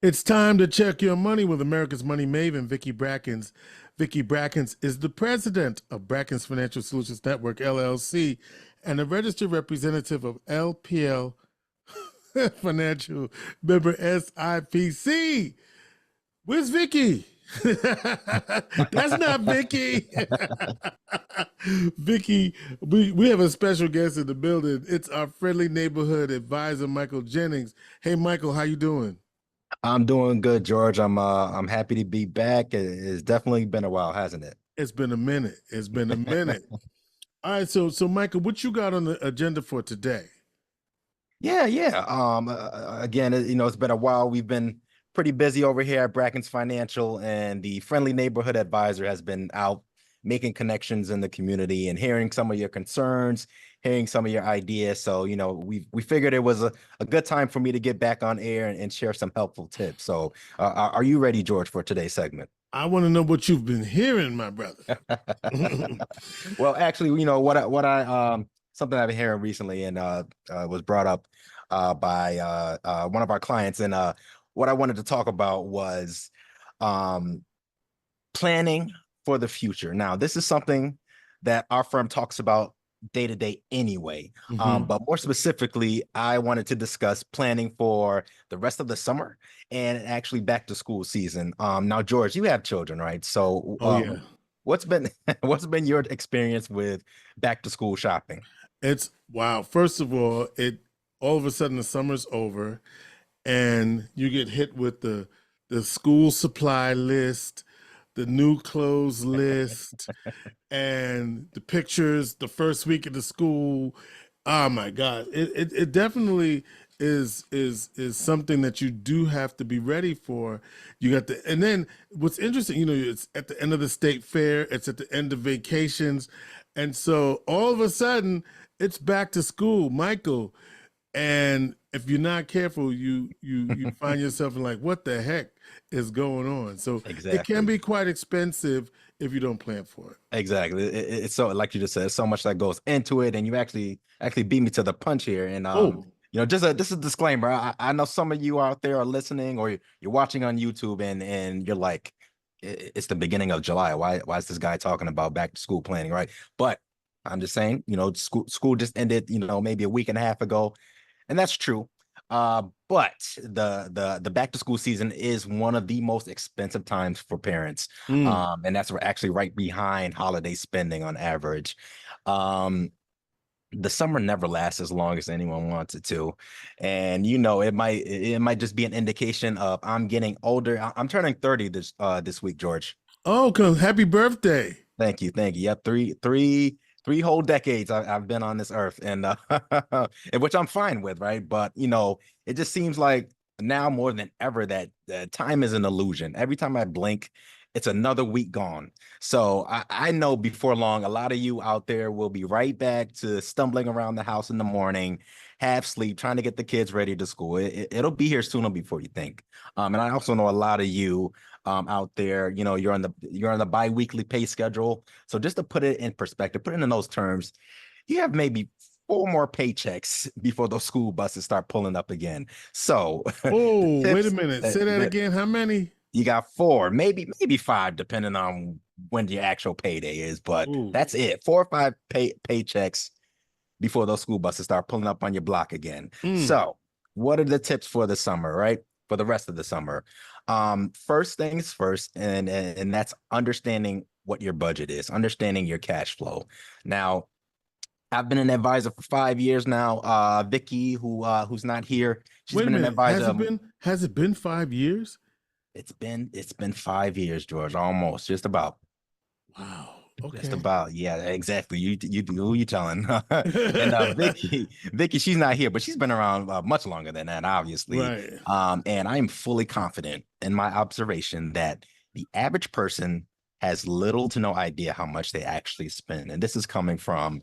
It's time to check your money with America's Money Maven, Vicki Brackens. Vicki Brackens is the president of Brackens Financial Solutions Network, LLC, and a registered representative of LPL Financial, member SIPC. Where's Vicki? That's not Vicki. Vicki, we have a special guest in the building. It's our friendly neighborhood advisor, Michael Jennings. Hey, Michael, how you doing? I'm doing good, George. I'm happy to be back. It's definitely been a while, hasn't it? It's been a minute. It's been a minute. All right, so Michael, what you got on the agenda for today? Yeah. Again, it's been a while. We've been pretty busy over here at Brackens Financial, and the friendly neighborhood advisor has been out making connections in the community and hearing some of your concerns, hearing some of your ideas. So, we figured it was a good time for me to get back on air and share some helpful tips. So, are you ready, George, for today's segment? I want to know what you've been hearing, my brother. Well, actually, what I something I've been hearing recently and was brought up by one of our clients, and what I wanted to talk about was um planning for the future. Now, this is something that our firm talks about day to day anyway. Mhm. But more specifically, I wanted to discuss planning for the rest of the summer and actually back to school season. Now, George, you have children, right? So, Oh yeah. what's been what's been your experience with back to school shopping? It's wow. First of all, it all of a sudden the summer's over and you get hit with the school supply list, the new clothes list, and the pictures the first week of the school. Oh my God. It definitely is something that you do have to be ready for. You got the and then what's interesting, it's at the end of the state fair, it's at the end of vacations. And so all of a sudden it's back to school, Michael. And if you're not careful, you find yourself in like, what the heck is going on? So it can Exactly. be quite expensive if you don't plan for it. Exactly. It's so, like you just said, so much that goes into it, and you actually beat me to the punch here. And Oh, just a disclaimer. I know some of you out there are listening or you're watching on YouTube, and you're like, It's the beginning of July. Why is this guy talking about back to school planning, right?" But I'm just saying, school just ended, maybe a week and a half ago, and that's true. But the back to school season is one of the most expensive times for parents. mm. And that's actually right behind holiday spending on average. Um, the summer never lasts as long as anyone wants it to. And it might just be an indication of I'm getting older. I'm turning 30 this week, George. Oh, happy birthday. Thank you. Thank you. Yep, three whole decades I've been on this earth, and and which I'm fine with, right? But it just seems like now more than ever that time is an illusion. Every time I blink, it's another week gone. So I know before long, a lot of you out there will be right back to stumbling around the house in the morning, half sleep, trying to get the kids ready to school. It'll be here sooner before you think. And I also know a lot of you out there, you're on the biweekly pay schedule. So just to put it in perspective, put it in those terms, you have maybe four more paychecks before those school buses start pulling up again. So the Oh, wait a tips minute. that, Say that that again. How many? you got four, maybe five, depending on when your actual payday is. But Oh, that's it. 4 or 5 paychecks before those school buses start pulling up on your block again. mm. So, what are the tips for the summer, right? For the rest of the summer. First things first, and that's understanding what your budget is, understanding your cash flow. Now, I've been an advisor for 5 years now. Vicky, who's not here, she's Wait a been an minute. advisor. Has it been 5 years? It's been 5 years, George, almost, just about. Wow. Just Okay. about, yeah, exactly. You who you telling? And Vicky, she's not here, but she's been around much longer than that, obviously. Right. And I am fully confident in my observation that the average person has little to no idea how much they actually spend. And this is coming from,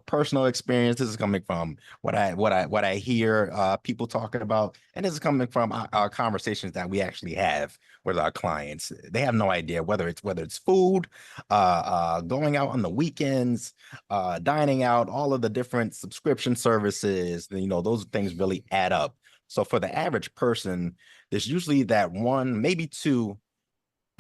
personal experience. This is coming from what I hear people talking about, and this is coming from our conversations that we actually have with our clients. They have no idea whether it's food, going out on the weekends, dining out, all of the different subscription services. Those things really add up So for the average person, there's usually that one, maybe two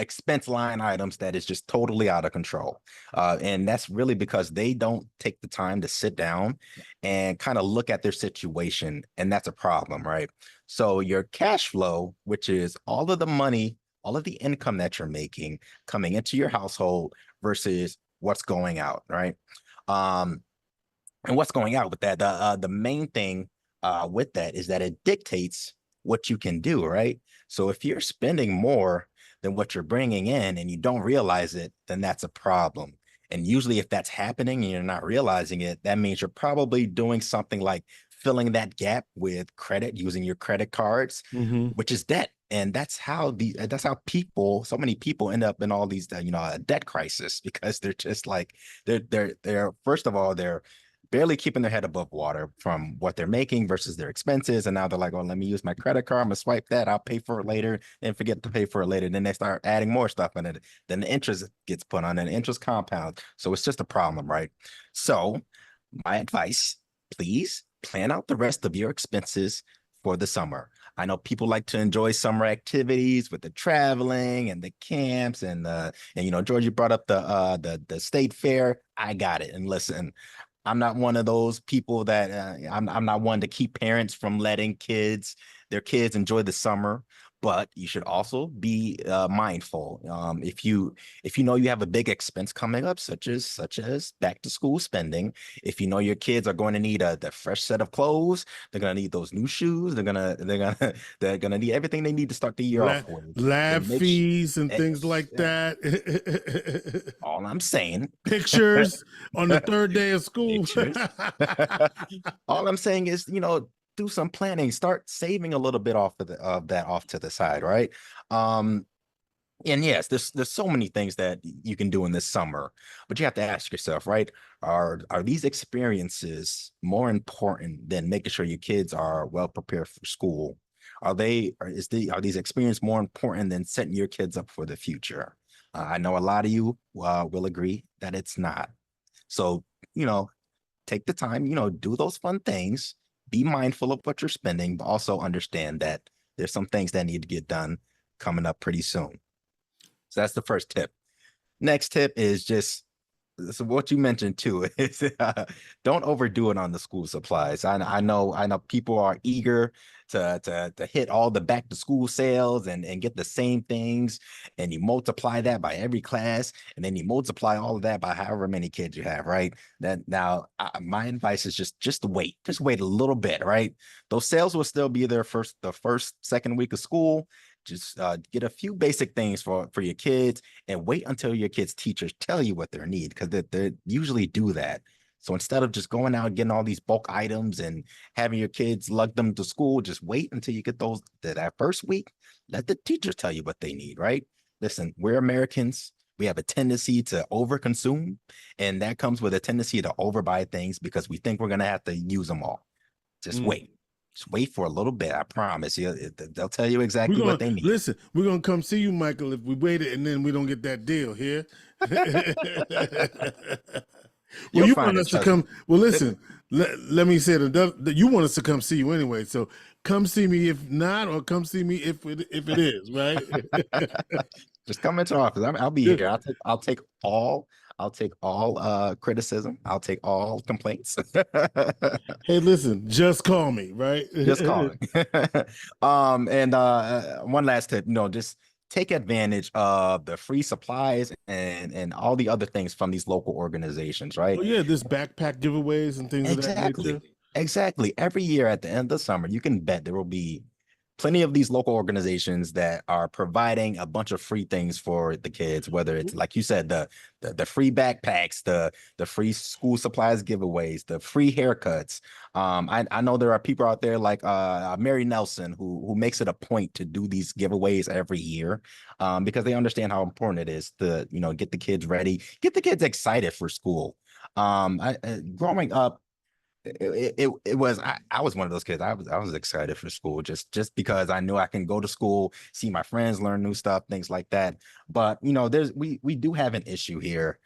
expense line items that is just totally out of control. And that's really because they don't take the time to sit down and kind of look at their situation. And that's a problem, right? So your cash flow, which is all of the money, all of the income that you're making coming into your household versus what's going out, right? Um, and what's going out with that, the main thing with that is that it dictates what you can do, right? So if you're spending more than what you're bringing in and you don't realize it, then that's a problem. And usually if that's happening and you're not realizing it, that means you're probably doing something like filling that gap with credit, using your credit cards, Mm-hmm. which is debt. And that's how people, so many people end up in all these, a debt crisis, because they're just like, they're first of all, they're barely keeping their head above water from what they're making versus their expenses. And now they're like, oh, let me use my credit card. I'm gonna swipe that. I'll pay for it later and forget to pay for it later. Then they start adding more stuff in it. Then the interest gets put on and interest compounds. So it's just a problem, right? So my advice, please plan out the rest of your expenses for the summer. I know people like to enjoy summer activities with the traveling and the camps and George, you brought up the state fair. I got it. And listen, I'm not one of those people that I'm not one to keep parents from letting their kids enjoy the summer, but you should also be mindful. If you know you have a big expense coming up, such as back to school spending, if you know your kids are going to need the fresh set of clothes, they're gonna need those new shoes, they're gonna need everything they need to start the year off with. Lab Then fees and things like that. all I'm saying, Pictures on the third day of school. pictures. All I'm saying is, do some planning, start saving a little bit of that off to the side, right? Um, and yes, there's so many things that you can do in this summer, but you have to ask yourself, right? Are these experiences more important than making sure your kids are well prepared for school? Are these experiences more important than setting your kids up for the future? I know a lot of you will agree that it's not. So, you know, take the time, do those fun things, be mindful of what you're spending, but also understand that there's some things that need to get done coming up pretty soon. So that's the first tip. Next tip is just so what you mentioned too is don't overdo it on the school supplies. I know people are eager to hit all the back to school sales and get the same things, and you multiply that by every class, and then you multiply all of that by however many kids you have, right? That now my advice is just wait a little bit, right? Those sales will still be there the first second week of school. Just get a few basic things for your kids and wait until your kids' teachers tell you what they need, because they usually do that. So instead of just going out and getting all these bulk items and having your kids lug them to school, just wait until you get those that first week. Let the teachers tell you what they need, right? Listen, we're Americans. We have a tendency to overconsume, and that comes with a tendency to overbuy things because we think we're going to have to use them all. Just wait. Just wait for a little bit. I promise you, they'll tell you exactly what they need. Listen, we're gonna come see you, Michael, if we waited and then we don't get that deal here. Well, You'll you find want it, us to trust me. come. Well, listen, let me say that you want us to come see you anyway. So come see me if not, or come see me if it is, right? Just come into office. I'll be here. I'll take all criticism. I'll take all complaints. Hey, listen, just call me, right? Just calling. And one last tip, just take advantage of the free supplies and all the other things from these local organizations, right? Oh yeah, this backpack giveaways and things of that nature. Exactly. Every year at the end of the summer, you can bet there will be plenty of these local organizations that are providing a bunch of free things for the kids, whether it's like you said, the free backpacks, the free school supplies giveaways, the free haircuts. I know there are people out there like Mary Nelson who makes it a point to do these giveaways every year because they understand how important it is to get the kids ready, get the kids excited for school. Growing up, it was I was one of those kids. I was excited for school just because I knew I can go to school, see my friends, learn new stuff, things like that. But there's we do have an issue here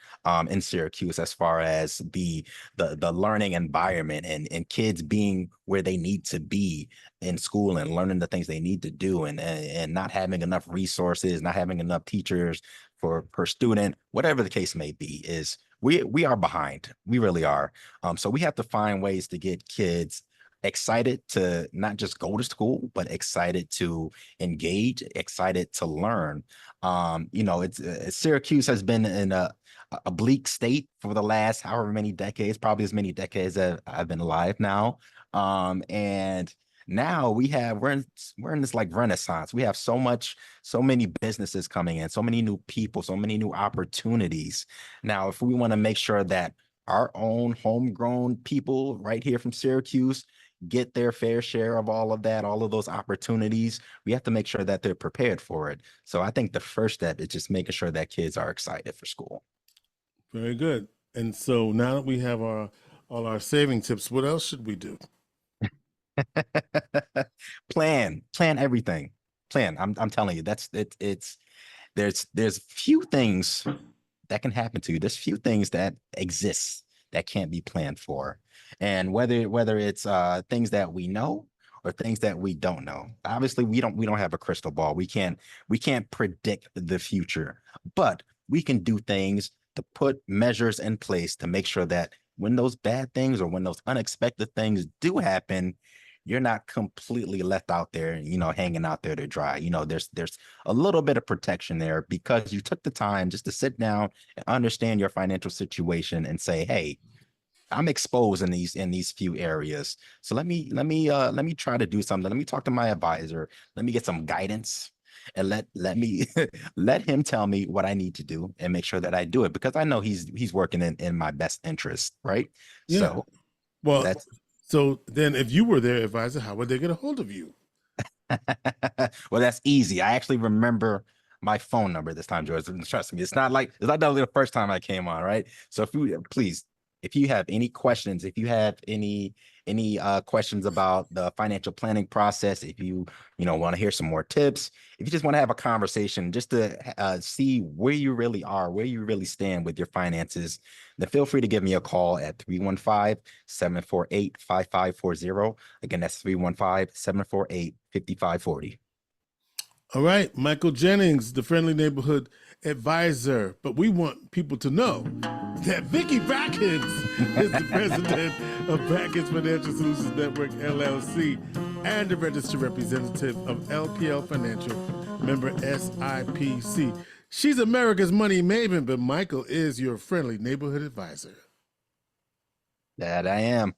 in Syracuse as far as the learning environment and kids being where they need to be in school and learning the things they need to do and not having enough resources, not having enough teachers per student, whatever the case may be, is we are behind. We really are. So we have to find ways to get kids excited to not just go to school, but excited to engage, excited to learn. It's Syracuse has been in a bleak state for the last however many decades, probably as many decades that I've been alive now. And now we're in this like renaissance. We have so many businesses coming in, so many new people, so many new opportunities. Now, if we want to make sure that our own homegrown people right here from Syracuse get their fair share of all of that, all of those opportunities, we have to make sure that they're prepared for it. So I think the first step is just making sure that kids are excited for school. Very good. And so now that we have all our saving tips, what else should we do? Plan everything. I'm telling you, it's there's few things that can happen to you. There's few things that exist that can't be planned for. And whether it's things that we know or things that we don't know. Obviously, we don't have a crystal ball. We can't predict the future, but we can do things to put measures in place to make sure that when those bad things or when those unexpected things do happen, you're not completely left out there, hanging out there to dry. There's a little bit of protection there because you took the time just to sit down and understand your financial situation and say, hey, I'm exposed in these few areas. So let me try to do something. Let me talk to my advisor. Let me get some guidance and let me let him tell me what I need to do and make sure that I do it because I know he's working in my best interest, right? Yeah. So Well, that's so then if you were their advisor, how would they get a hold of you? well, that's easy. I actually remember my phone number this time, George. Trust me, it's not the first time I came on, right? So if you have any questions, if you have any questions about the financial planning process, if you want to hear some more tips, if you just want to have a conversation just to see where you really are, where you really stand with your finances, then feel free to give me a call at 315-748-5540. Again, that's 315-748-5540. All right, Michael Jennings, the Friendly Neighborhood Advisor. But we want people to know that Vicki Brackens is the president of Brackens Financial Solutions Network, LLC, and a registered representative of LPL Financial, member SIPC. She's America's money maven, but Michael is your friendly neighborhood advisor. That I am.